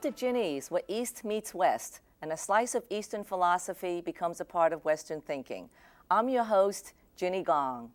to Ginny's, where East meets West, and a slice of Eastern philosophy becomes a part of Western thinking. I'm your host, Ginny Gong.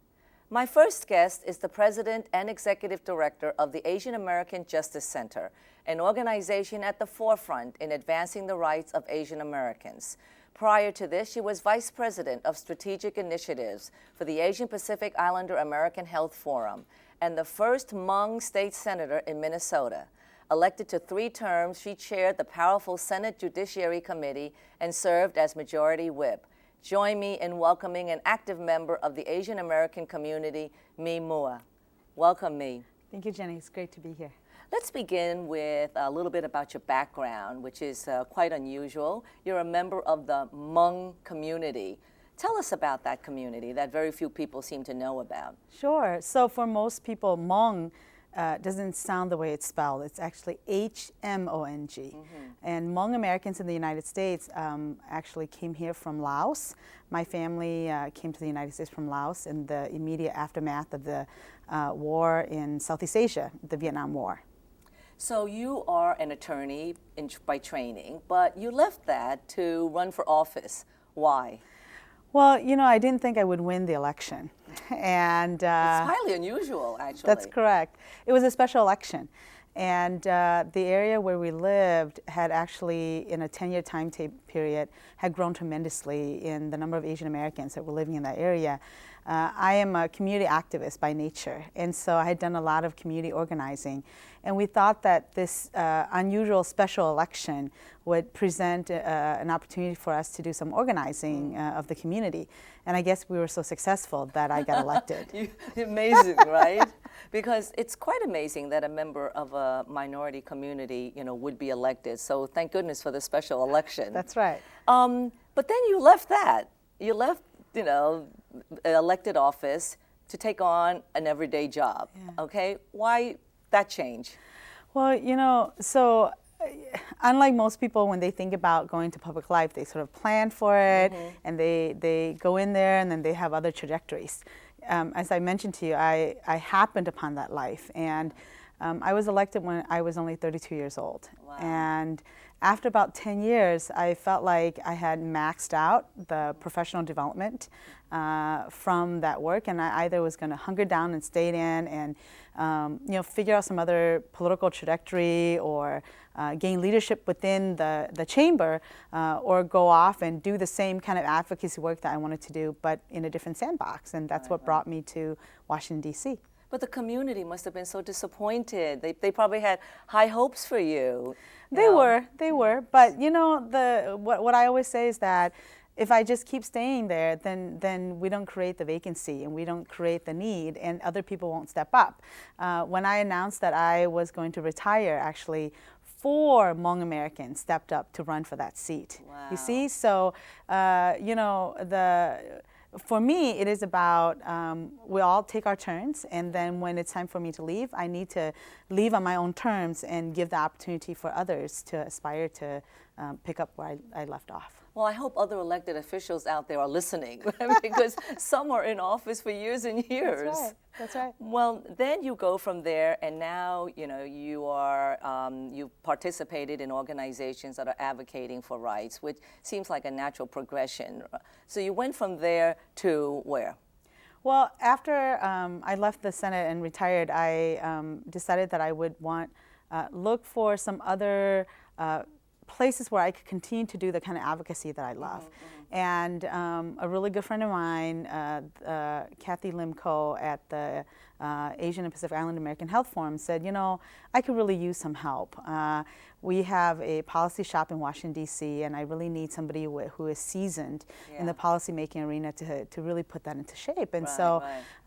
My first guest is the president and executive director of the Asian American Justice Center, an organization at the forefront in advancing the rights of Asian Americans. Prior to this, she was vice president of strategic initiatives for the Asian Pacific Islander American Health Forum and the first Hmong state senator in Minnesota. Elected to 3 terms, she chaired the powerful Senate Judiciary Committee and served as Majority Whip. Join me in welcoming an active member of the Asian American community, Mi Mua. Welcome, Mi. Thank you, Jenny. It's great to be here. Let's begin with a little bit about your background, which is quite unusual. You're a member of the Hmong community. Tell us about that community that very few people seem to know about. Sure. So for most people, Hmong doesn't sound the way it's spelled. It's actually H-M-O-N-G. Mm-hmm. And Hmong Americans in the United States actually came here from Laos. My family came to the United States from Laos in the immediate aftermath of the war in Southeast Asia, the Vietnam War. So you are an attorney by training, but you left that to run for office. Why? Well, you know, I didn't think I would win the election. And it's highly unusual, actually. That's correct. It was a special election. And the area where we lived had actually, in a 10-year time period, had grown tremendously in the number of Asian Americans that were living in that area. I am a community activist by nature, and so I had done a lot of community organizing. And we thought that this unusual special election would present an opportunity for us to do some organizing of the community. And I guess we were so successful that I got elected. Amazing, right? Because it's quite amazing that a member of a minority community, you know, would be elected. So thank goodness for the special election. That's right. But then you left that. You left, you know, elected office to take on an everyday job. Yeah. Okay, why that change? Well, you know, so unlike most people, when they think about going to public life, they sort of plan for it, mm-hmm. and they go in there, and then they have other trajectories. As I mentioned to you, I happened upon that life, and I was elected when I was only 32 years old. Wow. And after about 10 years, I felt like I had maxed out the professional development from that work, and I either was going to hunker down and stay in and you know, figure out some other political trajectory or gain leadership within the chamber, or go off and do the same kind of advocacy work that I wanted to do, but in a different sandbox, and that's what brought me to Washington, D.C. But the community must have been so disappointed. They probably had high hopes for you. They were. But you know, what I always say is that if I just keep staying there, then we don't create the vacancy and we don't create the need, and other people won't step up. When I announced that I was going to retire, actually, 4 Hmong Americans stepped up to run for that seat. Wow. You see, so you know, for me, it is about we all take our turns, and then when it's time for me to leave, I need to leave on my own terms and give the opportunity for others to aspire to pick up where I left off. Well, I hope other elected officials out there are listening, because some are in office for years and years. That's right. That's right. Well, then you go from there, and now you know you are you've participated in organizations that are advocating for rights, which seems like a natural progression. So you went from there to where? Well, after I left the Senate and retired, I decided that I would look for some other places where I could continue to do the kind of advocacy that I love. Mm-hmm. And a really good friend of mine, Kathy Lim Ko at the Asian and Pacific Islander American Health Forum, said, you know, I could really use some help. We have a policy shop in Washington, D.C., and I really need somebody who is seasoned in the policymaking arena to really put that into shape. And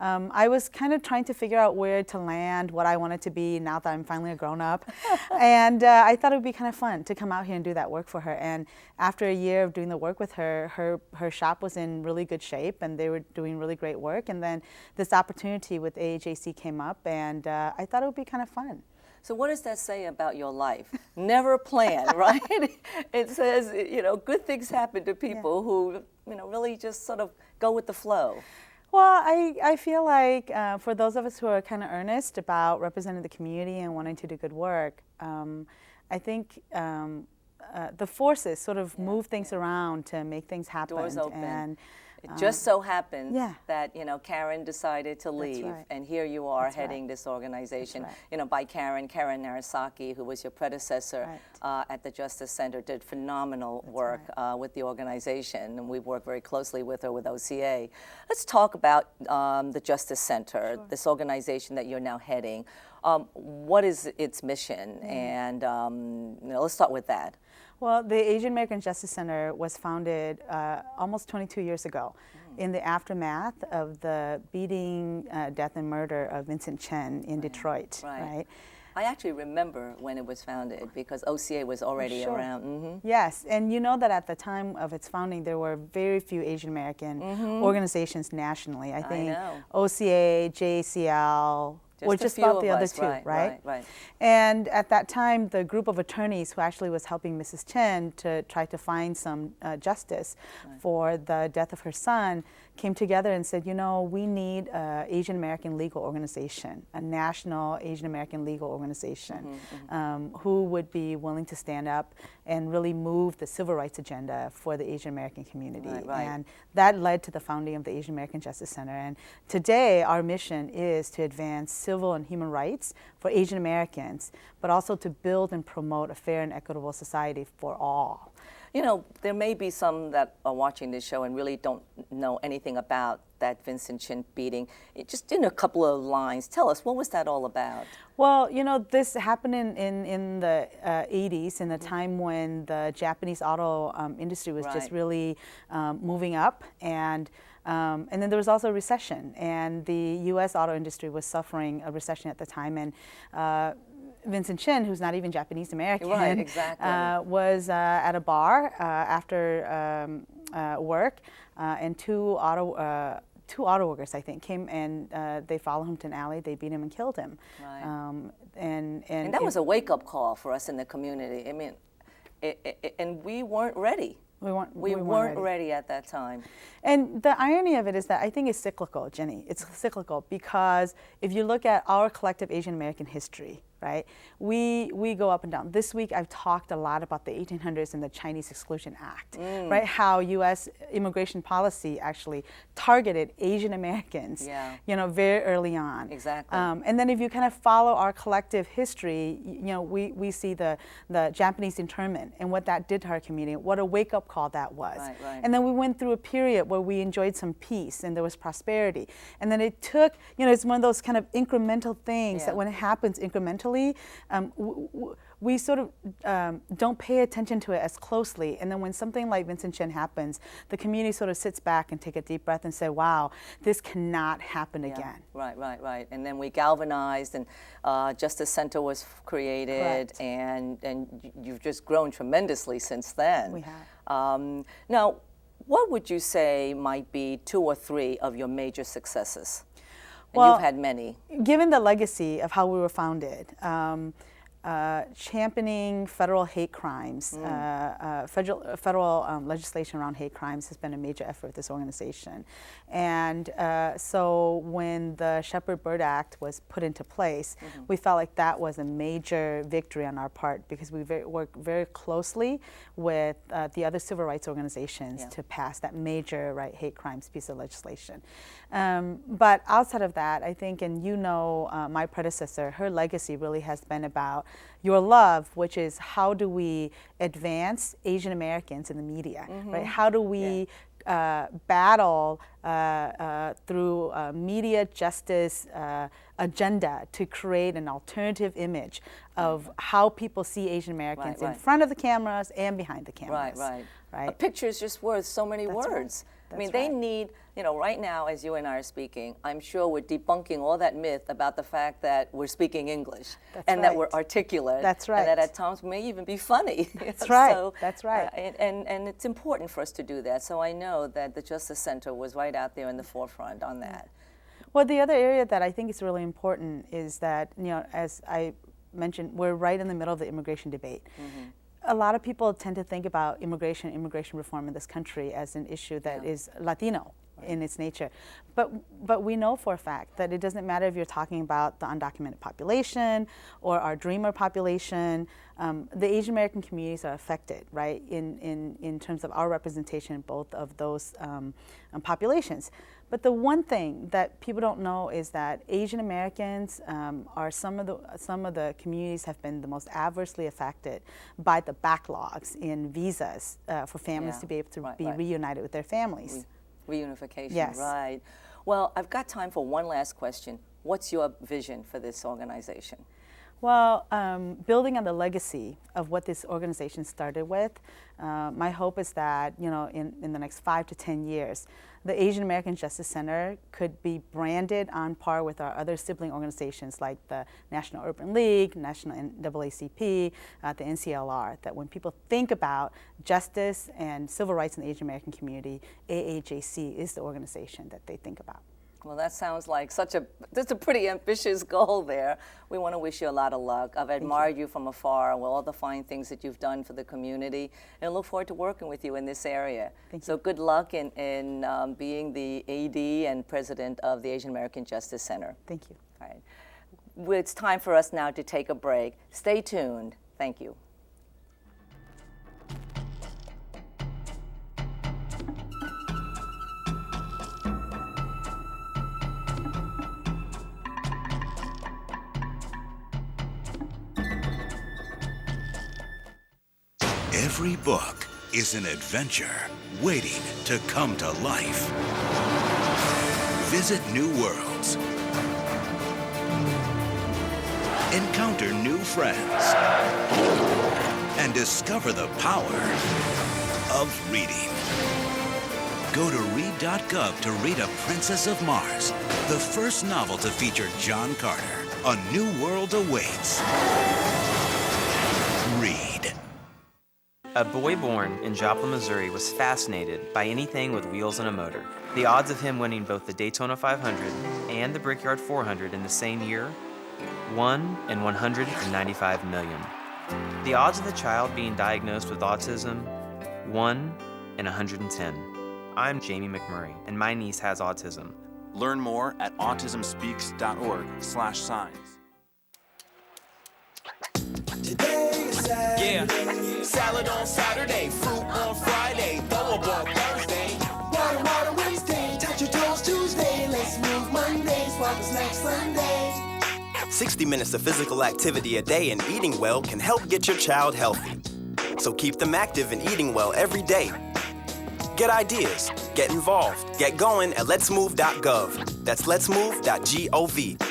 I was kind of trying to figure out where to land, what I wanted to be now that I'm finally a grown-up. And I thought it would be kind of fun to come out here and do that work for her. And after a year of doing the work with her, her shop was in really good shape, and they were doing really great work. And then this opportunity with AHAC came up, and I thought it would be kind of fun. So what does that say about your life? Never plan, right? It says, you know, good things happen to people who, you know, really just sort of go with the flow. Well, I feel like for those of us who are kind of earnest about representing the community and wanting to do good work, I think the forces sort of move things around to make things happen. Doors open. And it just so happened yeah. that, you know, Karen decided to leave, right. and here you are That's heading right. this organization. That's right. You know, by Karen Narasaki, who was your predecessor Right. at the Justice Center, did phenomenal work with the organization, and we've worked very closely with her with OCA. Let's talk about the Justice Center, Sure. this organization that you're now heading. What is its mission? And you know, let's start with that. Well, the Asian American Justice Center was founded almost 22 years ago in the aftermath of the beating, death, and murder of Vincent Chen in Detroit. Right. I actually remember when it was founded because OCA was already around. Mm-hmm. Yes, and you know that at the time of its founding, there were very few Asian American organizations nationally. I think OCA, JACL, or just about the other two, right? And at that time, the group of attorneys who actually was helping Mrs. Chen to try to find some justice for the death of her son came together and said, you know, we need an Asian American legal organization, a national Asian American legal organization, who would be willing to stand up and really move the civil rights agenda for the Asian American community. And that led to the founding of the Asian American Justice Center. And today, our mission is to advance civil and human rights for Asian Americans, but also to build and promote a fair and equitable society for all. You know, there may be some that are watching this show and really don't know anything about that Vincent Chin beating. Just in a couple of lines, tell us, what was that all about? Well, you know, this happened in the 80s, in the time when the Japanese auto industry was just really moving up. And then there was also a recession, and the U.S. auto industry was suffering a recession at the time. And Vincent Chin, who's not even Japanese American, was at a bar after work, and two auto workers, I think, came and they followed him to an alley. They beat him and killed him. And that was a wake-up call for us in the community. I mean, and we weren't ready. We weren't ready at that time. And the irony of it is that I think it's cyclical, Ginny. It's cyclical because if you look at our collective Asian American history, right, we go up and down. This week I've talked a lot about the 1800s and the Chinese Exclusion Act, right? How U.S. immigration policy actually targeted Asian Americans, you know, very early on. And then if you kind of follow our collective history, you know, we see the Japanese internment and what that did to our community, what a wake-up call that was. And then we went through a period where we enjoyed some peace and there was prosperity. And then it took, you know, it's one of those kind of incremental things that when it happens incrementally, we sort of don't pay attention to it as closely. And then when something like Vincent Chin happens, the community sort of sits back and take a deep breath and say, wow, this cannot happen again. Right. And then we galvanized, and Justice Center was created, and you've just grown tremendously since then. We have. Now, what would you say might be 2 or 3 of your major successes? And you've had many. Given the legacy of how we were founded, championing federal hate crimes, federal legislation around hate crimes has been a major effort of this organization. And so when the Shepard-Byrd Act was put into place, we felt like that was a major victory on our part because we worked very closely with the other civil rights organizations to pass that major hate crimes piece of legislation. But outside of that, I think, and you know my predecessor, her legacy really has been about your love, which is how do we advance Asian Americans in the media, right? How do we battle through media justice agenda to create an alternative image of how people see Asian Americans in front of the cameras and behind the cameras. A picture is just worth so many words. I mean, they need, you know, right now, as you and I are speaking, I'm sure we're debunking all that myth about the fact that we're speaking English and that we're articulate. And that at times may even be funny. That's and it's important for us to do that. So I know that the Justice Center was right out there in the forefront on that. Well, the other area that I think is really important is that, you know, as I mentioned, we're right in the middle of the immigration debate. A lot of people tend to think about immigration reform in this country as an issue that is Latino in its nature. But we know for a fact that it doesn't matter if you're talking about the undocumented population or our dreamer population. The Asian American communities are affected, right, in terms of our representation in both of those populations. But the one thing that people don't know is that Asian Americans are some of the communities have been the most adversely affected by the backlogs in visas for families to be able to be reunited with their families. Reunification, yes. Right. Well, I've got time for one last question. What's your vision for this organization? Well, building on the legacy of what this organization started with, my hope is that, you know, in the next 5 to 10 years, the Asian American Justice Center could be branded on par with our other sibling organizations like the National Urban League, National NAACP, the NCLR, that when people think about justice and civil rights in the Asian American community, AAJC is the organization that they think about. Well, that sounds like that's a pretty ambitious goal there. We want to wish you a lot of luck. I've admired you from afar with all the fine things that you've done for the community, and I look forward to working with you in this area. So good luck in being the AD and president of the Asian American Justice Center. Thank you. All right. Well, it's time for us now to take a break. Stay tuned. Thank you. Every book is an adventure waiting to come to life. Visit new worlds. Encounter new friends. And discover the power of reading. Go to read.gov to read A Princess of Mars, the first novel to feature John Carter. A new world awaits. Read. A boy born in Joplin, Missouri was fascinated by anything with wheels and a motor. The odds of him winning both the Daytona 500 and the Brickyard 400 in the same year, 1 in 195 million. The odds of the child being diagnosed with autism, 1 in 110. I'm Jamie McMurray, and my niece has autism. Learn more at autismspeaks.org/signs. Today is Saturday. Salad on Saturday, fruit on Friday, throw a ball Thursday. Water Wednesday, touch your toes Tuesday. Let's move Monday, swap us next Sunday. 60 minutes of physical activity a day and eating well can help get your child healthy. So keep them active and eating well every day. Get ideas, get involved, get going at letsmove.gov. That's letsmove.gov.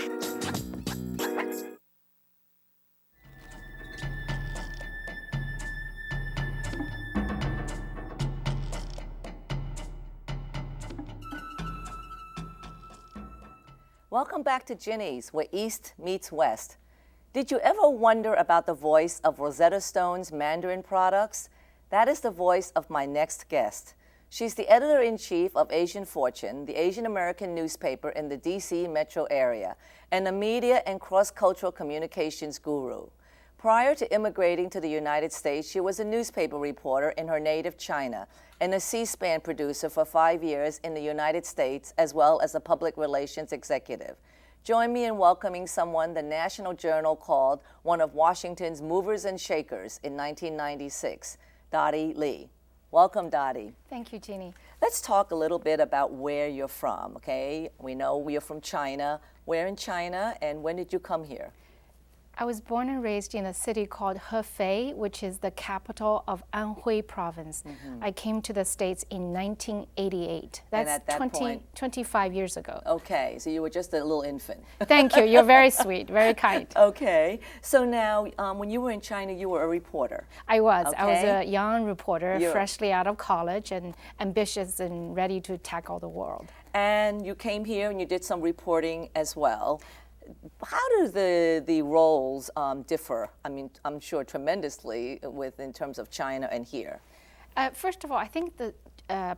Welcome back to Ginny's, where East meets West. Did you ever wonder about the voice of Rosetta Stone's Mandarin products? That is the voice of my next guest. She's the editor-in-chief of Asian Fortune, the Asian American newspaper in the D.C. metro area, and a media and cross-cultural communications guru. Prior to immigrating to the United States, she was a newspaper reporter in her native China and a C-SPAN producer for 5 years in the United States, as well as a public relations executive. Join me in welcoming someone the National Journal called one of Washington's movers and shakers in 1996, Dottie Lee. Welcome, Dottie. Thank you, Jeannie. Let's talk a little bit about where you're from, okay? We know you're from China. Where in China, and when did you come here? I was born and raised in a city called Hefei, which is the capital of Anhui province. I came to the States in 1988. That's and at that 25 years ago. Okay, so you were just a little infant. Thank you. You're very sweet, very kind. Okay, so now when you were in China, you were a reporter. I was. Okay. I was a young reporter, freshly out of college and ambitious and ready to tackle the world. And you came here and you did some reporting as well. How do the roles differ? I mean, I'm sure tremendously in terms of China and here. First of all, I think the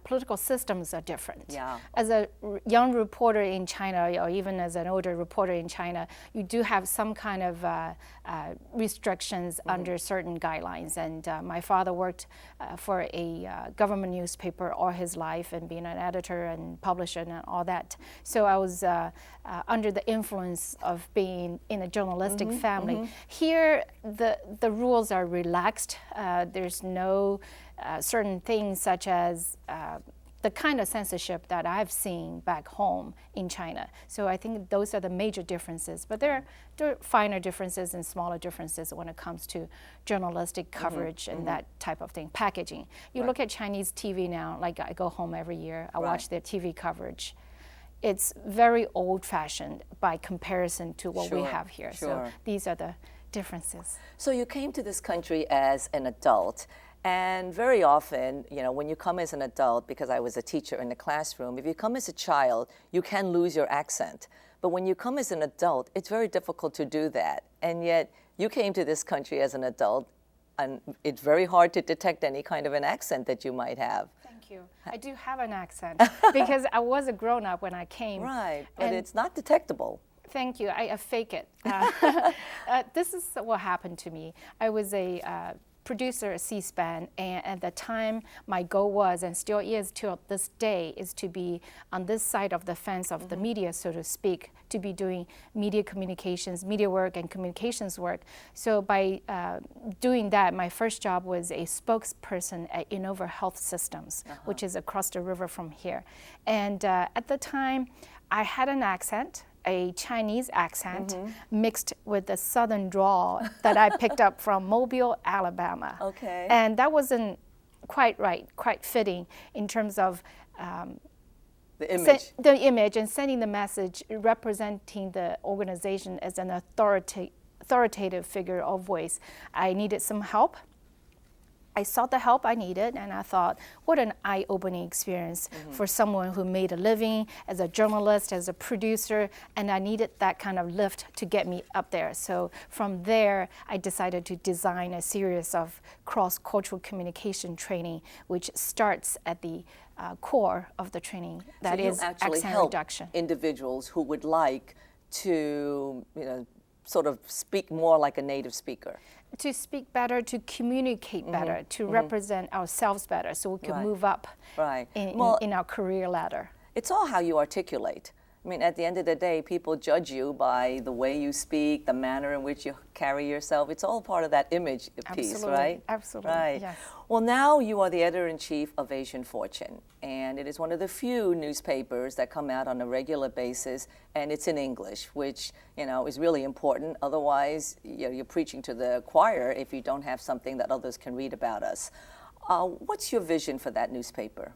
political systems are different. Yeah. As a young reporter in China, or even as an older reporter in China, you do have some kind of restrictions under certain guidelines. And my father worked for a government newspaper all his life, and being an editor and publisher and all that. So I was under the influence of being in a journalistic family. Here, the rules are relaxed. There's no certain things such as the kind of censorship that I've seen back home in China. So I think those are the major differences. But there are finer differences and smaller differences when it comes to journalistic coverage and that type of thing, packaging. You look at Chinese TV now, like I go home every year, I watch their TV coverage. It's very old-fashioned by comparison to what we have here. So these are the differences. So you came to this country as an adult. And very often, you know, when you come as an adult, because I was a teacher in the classroom, if you come as a child, you can lose your accent. But when you come as an adult, it's very difficult to do that. And yet, you came to this country as an adult, and it's very hard to detect any kind of an accent that you might have. Thank you. I do have an accent because I was a grown-up when I came. Right, but it's not detectable. Thank you. I fake it. This is what happened to me. I was a producer at C-SPAN, and at the time my goal was, and still is till this day, is to be on this side of the fence of the media, so to speak, to be doing media communications, media work and communications work. So by doing that, my first job was a spokesperson at Innova Health Systems, which is across the river from here. And at the time, I had an accent, a Chinese accent mixed with the southern drawl that I picked up from Mobile, Alabama. Okay. And that wasn't quite right, quite fitting in terms of the image. The image and sending the message, representing the organization as an authoritative figure or voice. I needed some help. I sought the help I needed, and I thought, what an eye-opening experience for someone who made a living as a journalist, as a producer, and I needed that kind of lift to get me up there. So from there, I decided to design a series of cross-cultural communication training, which starts at the core of the training, that is accent reduction. Individuals who would like to, you know, sort of speak more like a native speaker. To speak better, to communicate better, to represent ourselves better, so we can move up in our career ladder. It's all how you articulate. I mean, at the end of the day, people judge you by the way you speak, the manner in which you carry yourself. It's all part of that image piece, right? Absolutely, right. Yes. Well, now you are the editor-in-chief of Asian Fortune, and it is one of the few newspapers that come out on a regular basis, and it's in English, which, you know, is really important. Otherwise, you know, you're preaching to the choir if you don't have something that others can read about us. What's your vision for that newspaper?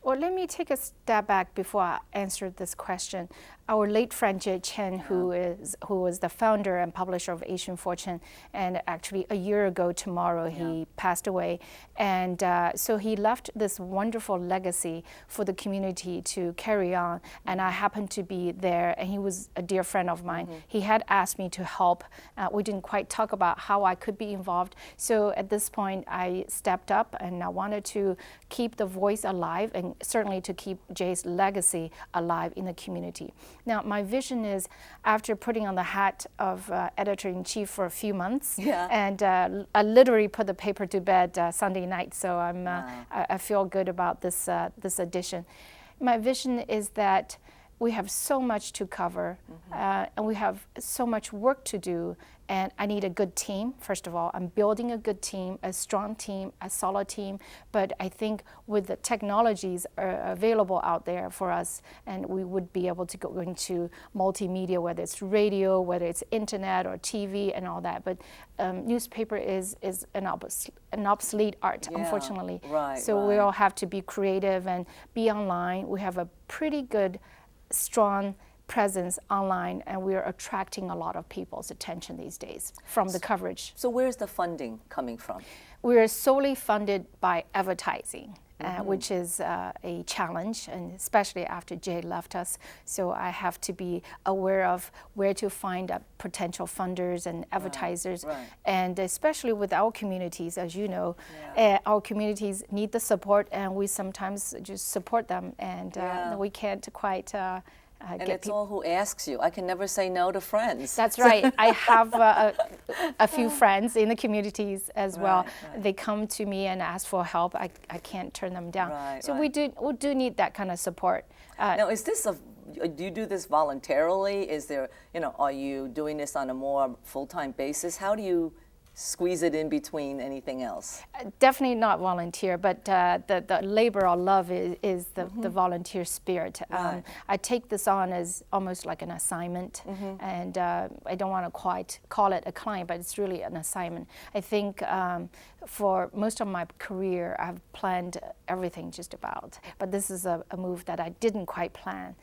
Well, let me take a step back before I answer this question. Our late friend Jay Chen, who was the founder and publisher of Asian Fortune, and actually a year ago tomorrow he passed away, and so he left this wonderful legacy for the community to carry on. And I happened to be there, and he was a dear friend of mine. He had asked me to help. We didn't quite talk about how I could be involved. So at this point, I stepped up, and I wanted to keep the voice alive, and certainly to keep Jay's legacy alive in the community. Now, my vision is, after putting on the hat of editor-in-chief for a few months, and I literally put the paper to bed Sunday night, so I feel good about this edition. My vision is that we have so much to cover, and we have so much work to do, and I need a good team. First of all, I'm building a good team, a strong team, a solid team, but I think with the technologies available out there for us, and we would be able to go into multimedia, whether it's radio, whether it's internet or TV and all that, but newspaper is an obsolete art, unfortunately. So we all have to be creative and be online. We have a pretty good, strong presence online, and we are attracting a lot of people's attention these days from the coverage. So where's the funding coming from? We are solely funded by advertising. which is a challenge, and especially after Jay left us. So I have to be aware of where to find potential funders and advertisers, and especially with our communities, as you know, our communities need the support, and we sometimes just support them, and we can't quite. And it's all who asks you. I can never say no to friends. That's right. I have a few friends in the communities as well. They come to me and ask for help. I can't turn them down. So we do need that kind of support. Now, is this do you do this voluntarily? Is there, are you doing this on a more full-time basis? How do you squeeze it in between anything else? Definitely not volunteer, but the labor of love is the volunteer spirit. I take this on as almost like an assignment, and I don't want to quite call it a client, but it's really an assignment. I think for most of my career, I've planned everything just about, but this is a move that I didn't quite plan.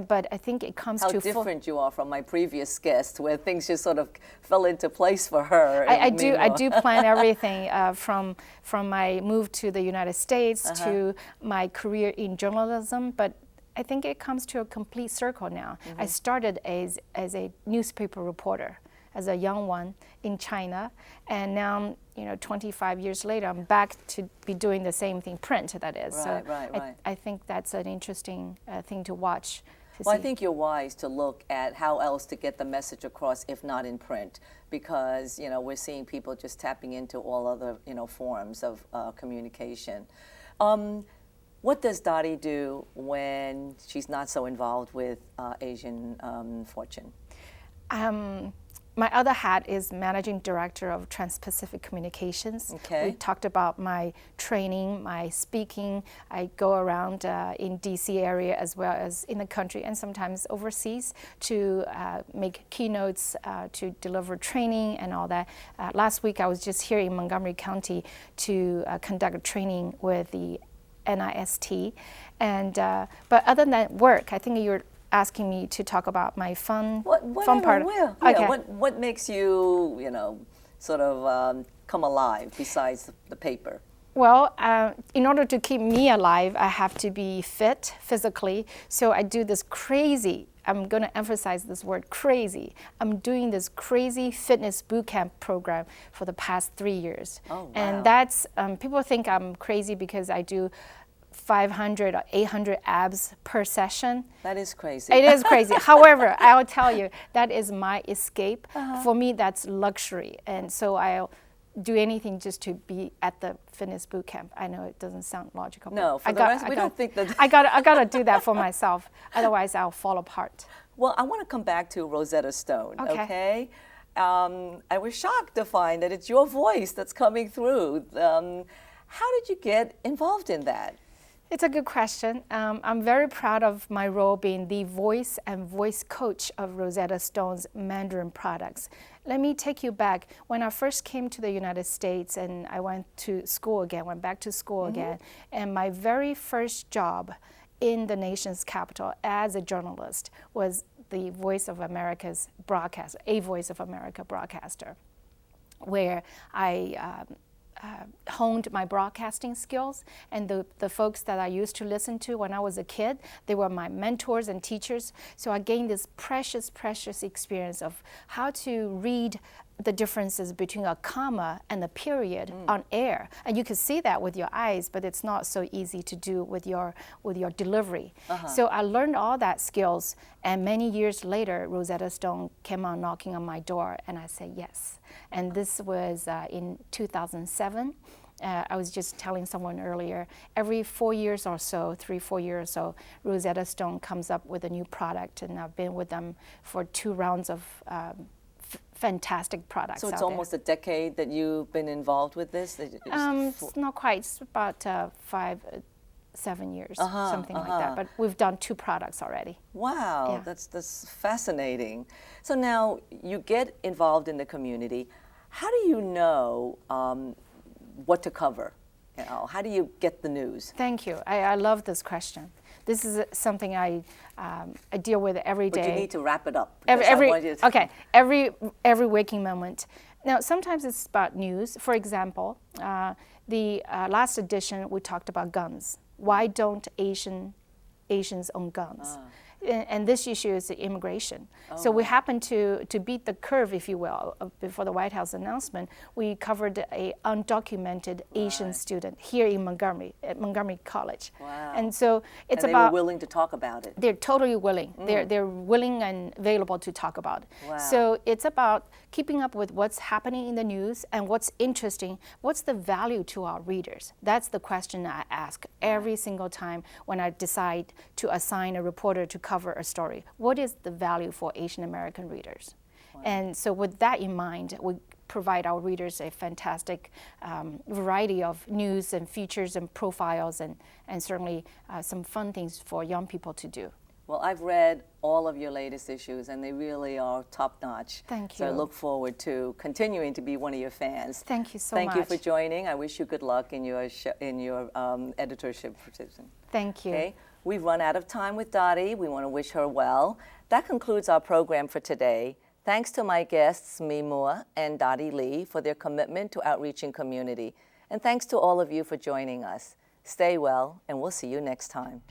But I think it comes How to different you are from my previous guest, where things just sort of fell into place for her. I do plan everything from my move to the United States to my career in journalism. But I think it comes to a complete circle now. I started as a newspaper reporter, as a young one in China, and now 25 years later, I'm back to be doing the same thing, print, that is. I think that's an interesting thing to watch. Well, I think you're wise to look at how else to get the message across, if not in print, because we're seeing people just tapping into all other forms of communication. What does Dottie do when she's not so involved with Asian Fortune? My other hat is Managing Director of Trans-Pacific Communications. Okay. We talked about my training, my speaking. I go around in DC area as well as in the country and sometimes overseas to make keynotes, to deliver training and all that. Last week I was just here in Montgomery County to conduct a training with the NIST. And but other than that work, I think you're asking me to talk about my fun part. Okay. What makes you, sort of come alive besides the paper? Well, in order to keep me alive, I have to be fit physically. So I do this crazy, I'm going to emphasize this word crazy. I'm doing this crazy fitness boot camp program for the past 3 years. Oh, wow. And that's, people think I'm crazy because I do 500 or 800 abs per session. That is crazy. It is crazy. However, I'll tell you, that is my escape. For me, that's luxury. And so I'll do anything just to be at the fitness boot camp. I know it doesn't sound logical. No, for the rest, we don't think that. I gotta do that for myself. Otherwise, I'll fall apart. Well, I want to come back to Rosetta Stone, okay? I was shocked to find that it's your voice that's coming through. How did you get involved in that? It's a good question. I'm very proud of my role being the voice and voice coach of Rosetta Stone's Mandarin products. Let me take you back. When I first came to the United States and I went back to school again, and my very first job in the nation's capital as a journalist was the Voice of America's broadcaster, a Voice of America broadcaster, where I honed my broadcasting skills, and the folks that I used to listen to when I was a kid, they were my mentors and teachers. So I gained this precious, precious experience of how to read the differences between a comma and a period on air. And you can see that with your eyes, but it's not so easy to do with your delivery. So I learned all that skills, and many years later, Rosetta Stone came on knocking on my door, and I said yes. And this was in 2007. I was just telling someone earlier, every 4 years or so, 3-4 years or so, Rosetta Stone comes up with a new product, and I've been with them for 2 rounds of fantastic products. So it's almost a decade that you've been involved with this? It's not quite. It's about 5-7 years, something like that. But we've done 2 products already. Wow, that's fascinating. So now you get involved in the community. How do you know what to cover? How do you get the news? Thank you. I love this question. This is something I deal with every day. But you need to wrap it up. Every waking moment. Now, sometimes it's about news. For example, the last edition we talked about guns. Why don't Asians own guns? And this issue is immigration. So we happened to beat the curve, if you will, before the White House announcement. We covered an undocumented Asian student here in Montgomery, at Montgomery College. Wow. And so it's and about they were willing to talk about it. they're totally willing. They're willing and available to talk about it. Wow. So it's about keeping up with what's happening in the news and what's interesting. What's the value to our readers? That's the question I ask every single time when I decide to assign a reporter to cover a story. What is the value for Asian American readers? And so with that in mind, we provide our readers a fantastic variety of news and features and profiles and certainly some fun things for young people to do. Well, I've read all of your latest issues, and they really are top-notch. Thank So I you. look forward to continuing to be one of your fans. Thank you so Thank much. you for joining. I wish you good luck in your editorship position. Thank you. Okay, we've run out of time with Dottie. We want to wish her well. That concludes our program for today. Thanks to my guests, Mi Moore and Dottie Lee, for their commitment to outreaching community. And thanks to all of you for joining us. Stay well, and we'll see you next time.